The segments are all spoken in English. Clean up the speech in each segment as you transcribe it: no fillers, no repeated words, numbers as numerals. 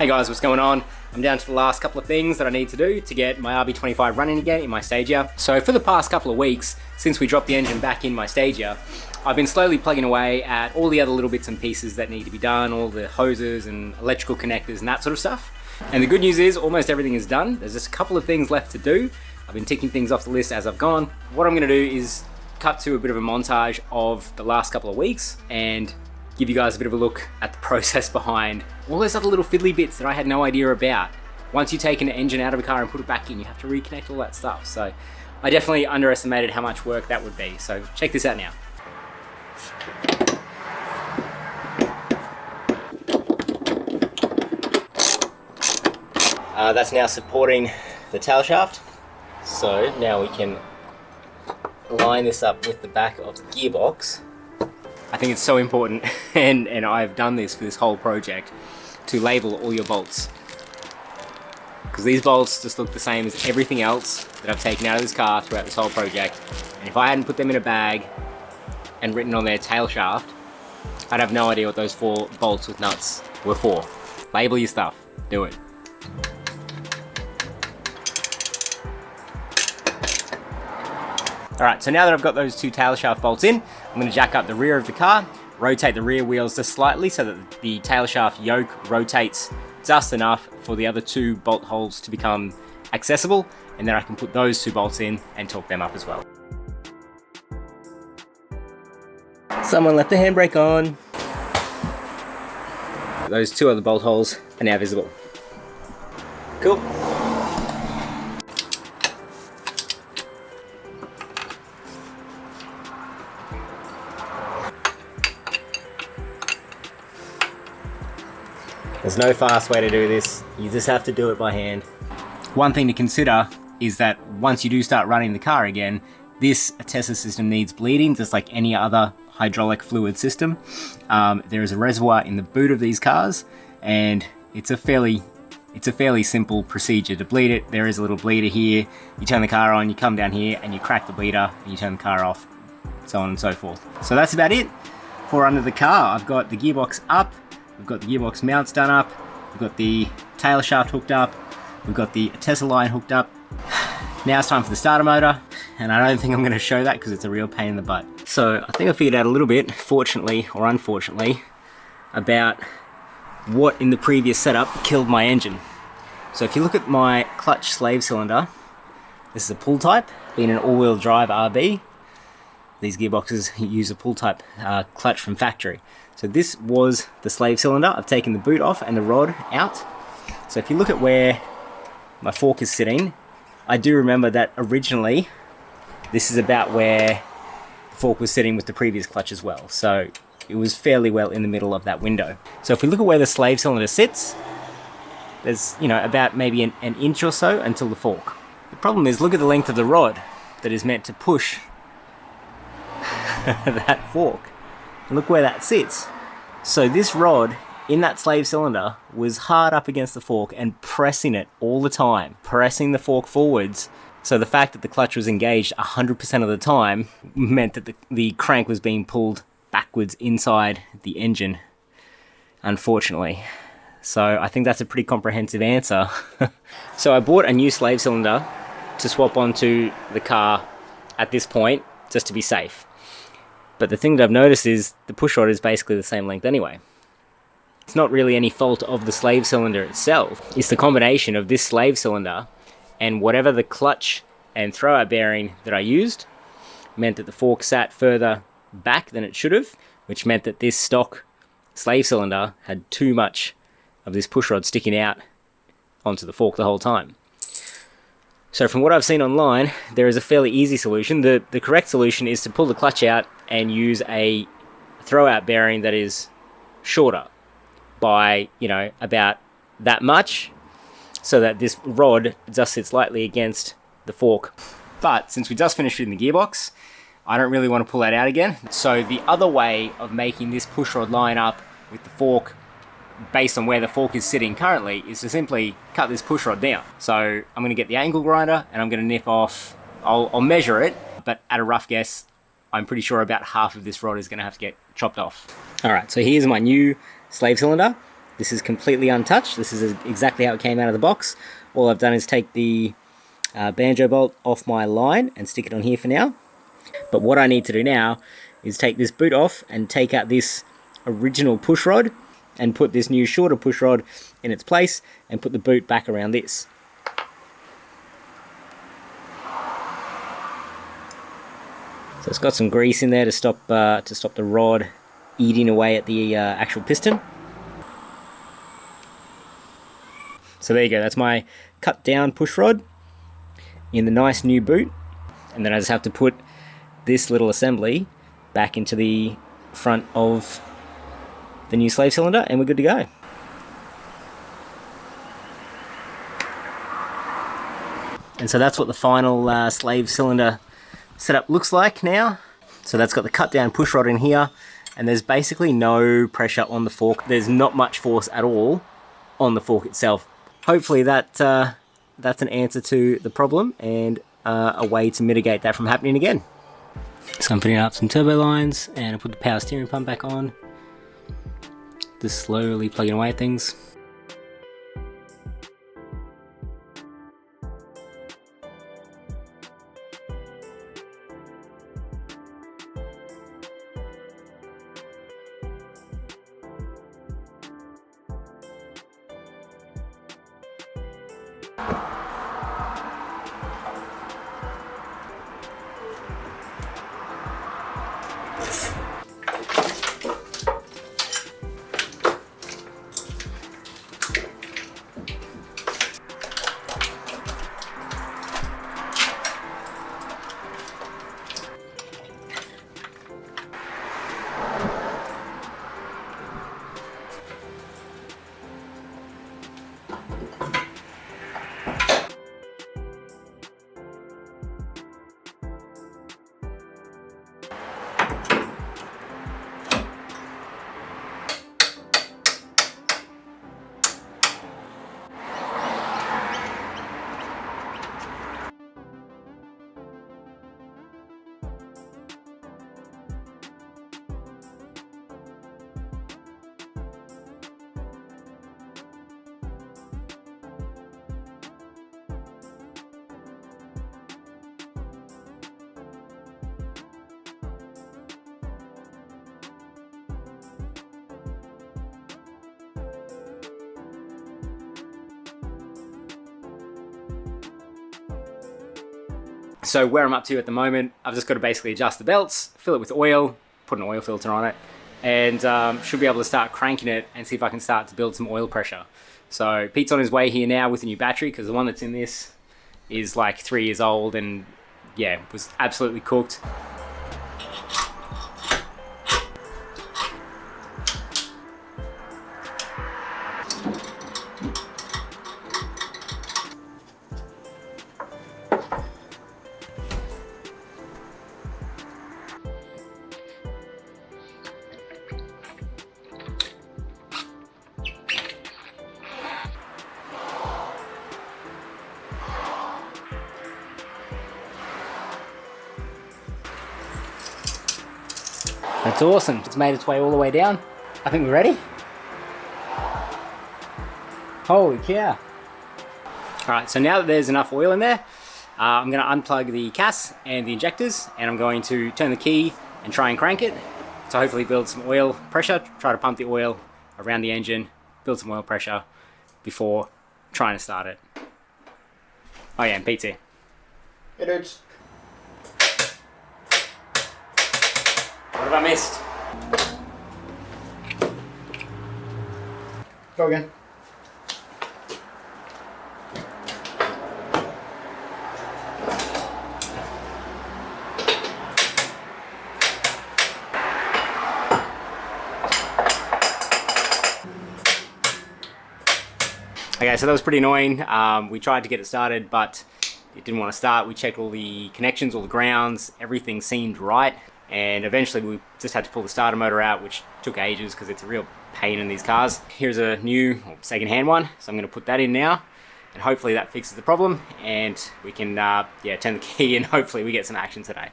Hey guys, what's going on? I'm down to the last couple of things that I need to do to get my RB25 running again in my Stagea. So for the past couple of weeks, since we dropped the engine back in my Stagea, I've been slowly plugging away at all the other little bits and pieces that need to be done, all the hoses and electrical connectors and that sort of stuff. And the good news is almost everything is done. There's just a couple of things left to do. I've been ticking things off the list as I've gone. What I'm gonna do is cut to a bit of a montage of the last couple of weeks and give you guys a bit of a look at the process behind all those other little fiddly bits that I had no idea about. Once you take an engine out of a car and put it back in, you have to reconnect all that stuff. So I definitely underestimated how much work that would be. So check this out now. That's now supporting the tail shaft. So now we can line this up with the back of the gearbox. I think it's so important, and I've done this for this whole project, to label all your bolts. Because these bolts just look the same as everything else that I've taken out of this car throughout this whole project. And if I hadn't put them in a bag and written on their tail shaft, I'd have no idea what those 4 bolts with nuts were for. Label your stuff, do it. Alright, so now that I've got those 2 tail shaft bolts in, I'm going to jack up the rear of the car, rotate the rear wheels just slightly so that the tail shaft yoke rotates just enough for the other 2 bolt holes to become accessible, and then I can put those 2 bolts in and torque them up as well. Someone left the handbrake on. Those 2 other bolt holes are now visible. Cool. There's no fast way to do this, you just have to do it by hand. One thing to consider is that once you do start running the car again, this Attesa system needs bleeding just like any other hydraulic fluid system. There is a reservoir in the boot of these cars, and it's a fairly simple procedure to bleed it. There is a little bleeder here, you turn the car on, you come down here and you crack the bleeder and you turn the car off, so on and so forth. So that's about it for under the car. I've got the gearbox up, we've got the gearbox mounts done up, we've got the tail shaft hooked up, we've got the Attesa line hooked up. Now it's time for the starter motor, and I don't think I'm going to show that because it's a real pain in the butt. So I think I figured out a little bit, fortunately or unfortunately, about what in the previous setup killed my engine. So if you look at my clutch slave cylinder, this is a pull type, being an all-wheel drive RB. These gearboxes use a pull type clutch from factory. So this was the slave cylinder. I've taken the boot off and the rod out. So if you look at where my fork is sitting, I do remember that originally this is about where the fork was sitting with the previous clutch as well. So it was fairly well in the middle of that window. So if we look at where the slave cylinder sits, there's, you know, about maybe an inch or so until the fork. The problem is, look at the length of the rod that is meant to push that fork. And look where that sits. So this rod in that slave cylinder was hard up against the fork and pressing it all the time, pressing the fork forwards. So the fact that the clutch was engaged 100% of the time meant that the crank was being pulled backwards inside the engine, unfortunately. So I think that's a pretty comprehensive answer. So I bought a new slave cylinder to swap onto the car at this point, just to be safe. But the thing that I've noticed is the push rod is basically the same length anyway. It's not really any fault of the slave cylinder itself. It's the combination of this slave cylinder and whatever the clutch and throwout bearing that I used meant that the fork sat further back than it should have, which meant that this stock slave cylinder had too much of this push rod sticking out onto the fork the whole time. So from what I've seen online, there is a fairly easy solution. The correct solution is to pull the clutch out and use a throwout bearing that is shorter by, you know, about that much, so that this rod just sits lightly against the fork. But since we just finished in the gearbox, I don't really want to pull that out again. So the other way of making this push rod line up with the fork based on where the fork is sitting currently is to simply cut this push rod down. So I'm going to get the angle grinder and I'm going to nip off, I'll measure it, but at a rough guess, I'm pretty sure about half of this rod is going to have to get chopped off. Alright, so here's my new slave cylinder. This is completely untouched. This is exactly how it came out of the box. All I've done is take the banjo bolt off my line and stick it on here for now. But what I need to do now is take this boot off and take out this original push rod and put this new shorter push rod in its place and put the boot back around this. So it's got some grease in there to stop the rod eating away at the actual piston. So there you go, that's my cut down push rod in the nice new boot. And then I just have to put this little assembly back into the front of the new slave cylinder and we're good to go. And so that's what the final slave cylinder setup looks like now. So that's got the cut down push rod in here and there's basically no pressure on the fork. There's not much force at all on the fork itself. Hopefully that's an answer to the problem and a way to mitigate that from happening again. So I'm putting up some turbo lines and I put the power steering pump back on. Just slowly plugging away at things. So where I'm up to at the moment, I've just got to basically adjust the belts, fill it with oil, put an oil filter on it, and should be able to start cranking it and see if I can start to build some oil pressure. So Pete's on his way here now with a new battery because the one that's in this is like 3 years old and yeah, was absolutely cooked. That's awesome. It's made its way all the way down. I think we're ready. Holy cow. Alright, so now that there's enough oil in there, I'm going to unplug the CAS and the injectors and I'm going to turn the key and try and crank it to hopefully build some oil pressure, try to pump the oil around the engine, build some oil pressure before trying to start it. Oh yeah, and Pete's here. Hey dudes. What have I missed? Go again. Okay, so that was pretty annoying. We tried to get it started, but it didn't want to start. We checked all the connections, all the grounds, everything seemed right. And eventually we just had to pull the starter motor out, which took ages because it's a real pain in these cars. Here's a new second-hand one, so I'm going to put that in now. And hopefully that fixes the problem and we can yeah, turn the key and hopefully we get some action today.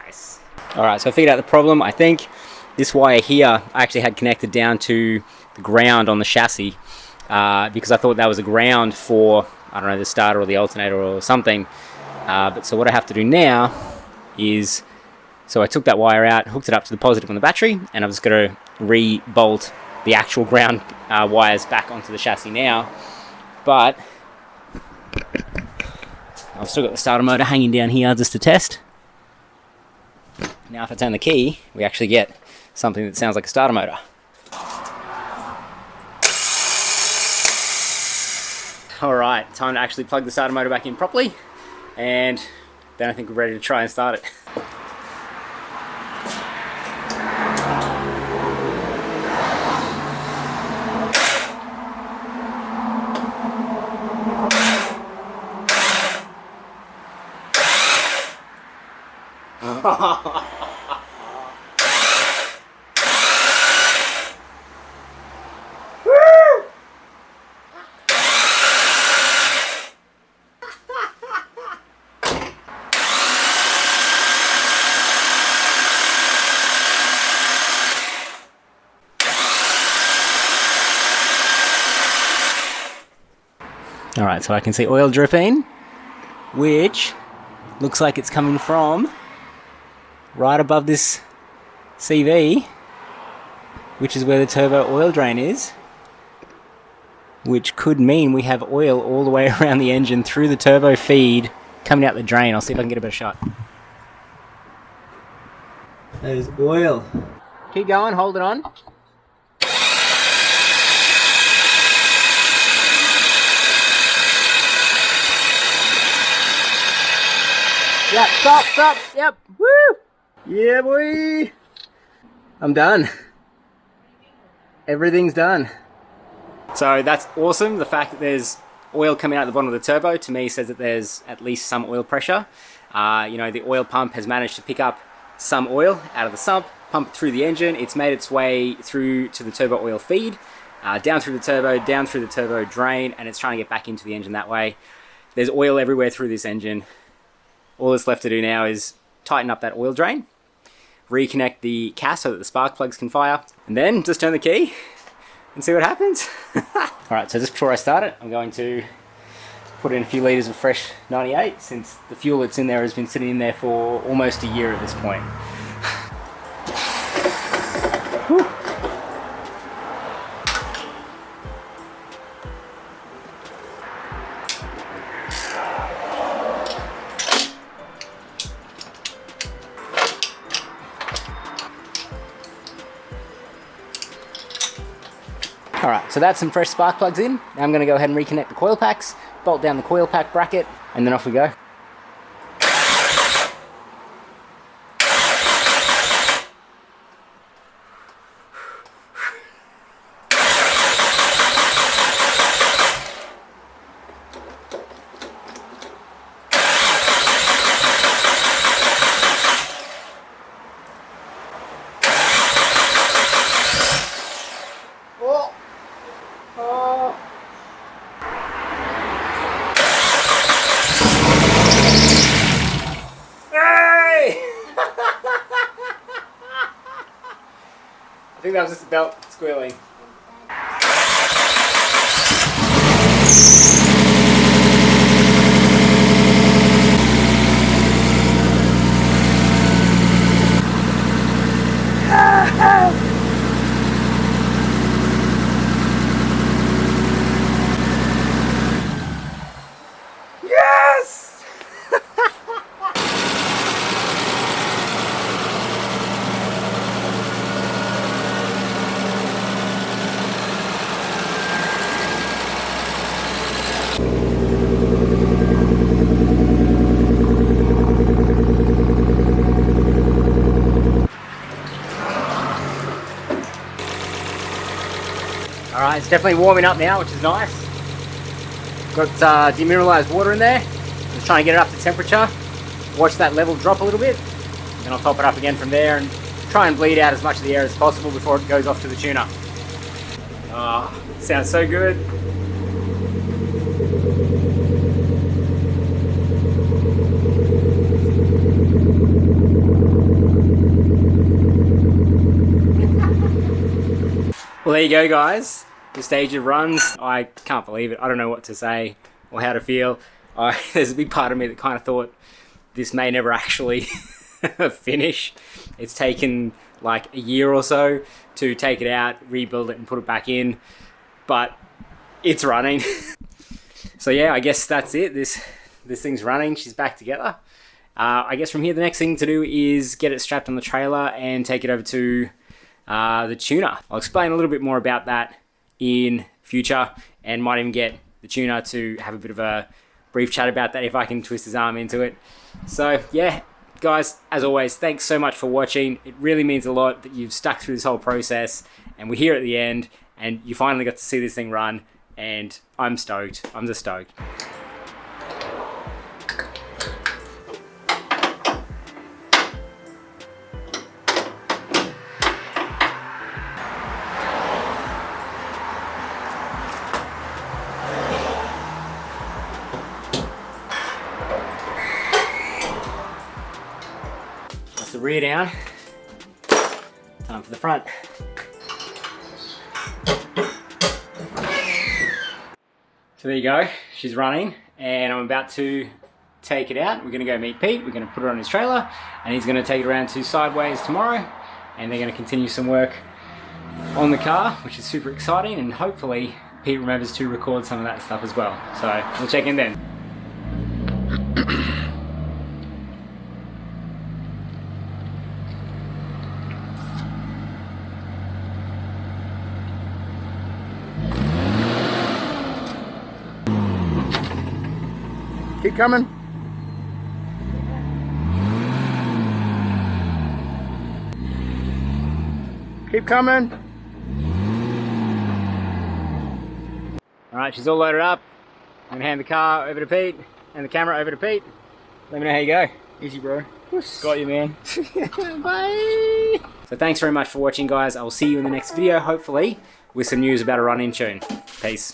Nice. Alright, so I figured out the problem. I think this wire here I actually had connected down to the ground on the chassis because I thought that was a ground for, I don't know, the starter or the alternator or something. But so what I have to do now is, so I took that wire out, hooked it up to the positive on the battery, and I've just got to re-bolt the actual ground wires back onto the chassis now. But I've still got the starter motor hanging down here just to test. Now if I turn the key, we actually get something that sounds like a starter motor. Alright, time to actually plug the starter motor back in properly, and then I think we're ready to try and start it. Alright, so I can see oil dripping, which looks like it's coming from right above this CV, which is where the turbo oil drain is, which could mean we have oil all the way around the engine through the turbo feed coming out the drain. I'll see if I can get a better shot. There's oil. Keep going, hold it on. Yep, stop, yep, woo! Yeah, boy! I'm done. Everything's done. So that's awesome. The fact that there's oil coming out the bottom of the turbo, to me, says that there's at least some oil pressure. You know, the oil pump has managed to pick up some oil out of the sump, pump it through the engine. It's made its way through to the turbo oil feed, down through the turbo drain, and it's trying to get back into the engine that way. There's oil everywhere through this engine. All that's left to do now is tighten up that oil drain, reconnect the CAS so that the spark plugs can fire, and then just turn the key and see what happens. Alright, so just before I start it, I'm going to put in a few litres of fresh 98, since the fuel that's in there has been sitting in there for almost a year at this point. Whew. Alright, so that's some fresh spark plugs in. Now I'm going to go ahead and reconnect the coil packs, bolt down the coil pack bracket, and then off we go. I think that was just a belt squealing. Yes! Alright, it's definitely warming up now, which is nice. Got demineralized water in there. Just trying to get it up to temperature. Watch that level drop a little bit. Then I'll top it up again from there and try and bleed out as much of the air as possible before it goes off to the tuner. Oh, sounds so good. there you go, guys. The Stagea runs. I can't believe it. I don't know what to say or how to feel. There's a big part of me that kind of thought this may never actually finish. It's taken like a year or so to take it out, rebuild it and put it back in, but it's running. So yeah, I guess that's it. This thing's running. She's back together. I guess from here the next thing to do is get it strapped on the trailer and take it over to the tuner. I'll explain a little bit more about that in future, and might even get the tuner to have a bit of a brief chat about that if I can twist his arm into it. So yeah, guys, as always, thanks so much for watching. It really means a lot that you've stuck through this whole process and we're here at the end and you finally got to see this thing run, and I'm stoked. I'm just stoked. That's the rear down. Time for the front. So there you go, she's running and I'm about to take it out. We're gonna go meet Pete, we're gonna put it on his trailer and he's gonna take it around to Sideways tomorrow and they're gonna continue some work on the car, which is super exciting, and hopefully Pete remembers to record some of that stuff as well. So we'll check in then. Keep coming. Keep coming. Alright, she's all loaded up. I'm gonna hand the car over to Pete and the camera over to Pete. Let me know how you go. Easy, bro. Got you, man. Bye. So thanks very much for watching, guys. I will see you in the next video, hopefully with some news about a run-in tune. Peace.